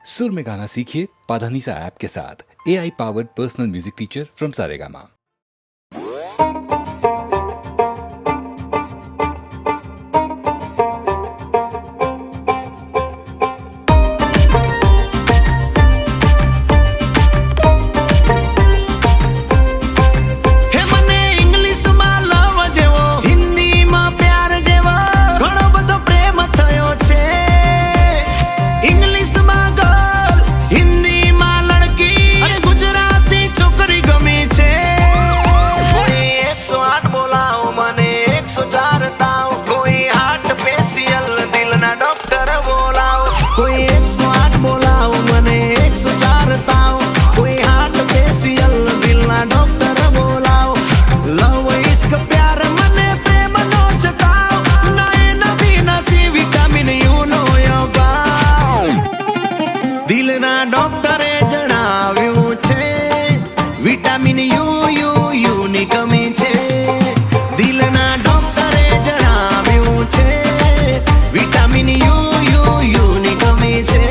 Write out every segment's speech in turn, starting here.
सुर में गाना सीखिए पाधानीसा ऐप के साथ AI powered personal music teacher from Saregama. डॉक्टरे जणाव्યું છે વિટામિન યુ ની કમી છે દિલના ડોક્ટરે જણાવ્યું છે વિટામિન યુ ની કમી છે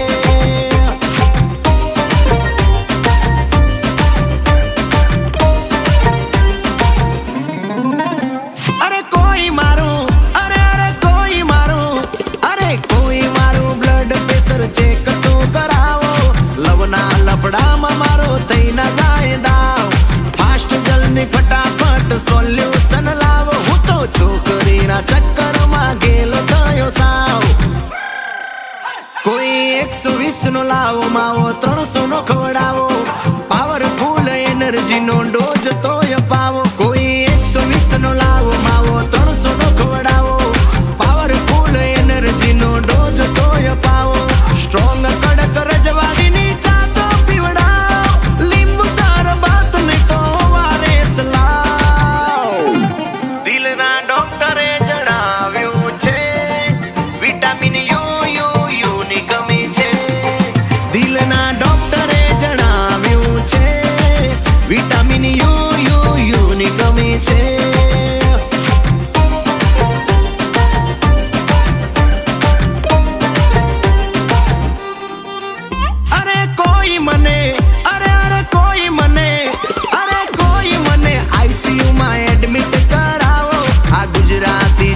અરે કોઈ મારું અરે કોઈ મારું બ્લડ પ્રેશર ચેક તો કરાવો લવના લફડામાં મારો થઈ ના જાય દાવ ફાસ્ટ જલ્દી ફટાફટ સોલ્યુશન લાવો હું તો છોકરીના ચક્કરમાં ગેલો થયો સાવ કોઈ 120 નો લાવો માવો 300 નો ખવડાવો પાવરફુલ એનર્જી નો ડોઝ તો અપાવો કોઈ 120 નો લાવો માવો 300 નો ખવડાવો પાવરફુલ એનર્જી નો ડોઝ તો અપાવો સ્ટ્રોંગ કડક રજવાડીની ચા તો પીવડાવ લીંબુ શરબત ને તો વારેસ લાવ દિલના ડોક્ટરે જણાવ્યું છે વિટામિન યુ ની કમી છે દિલના ડોક્ટરે જણાવ્યું છે વિટામિન યુ ની કમી છે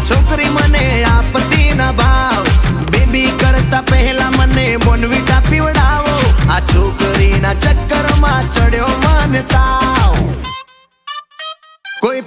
છોકરી મને આપતી ના ભાવ બેબી કરતા પહેલા મને બોનવીટા પીવડાવો આ છોકરીના ચક્કરમાં ચડ્યો મને તાવ કોઈ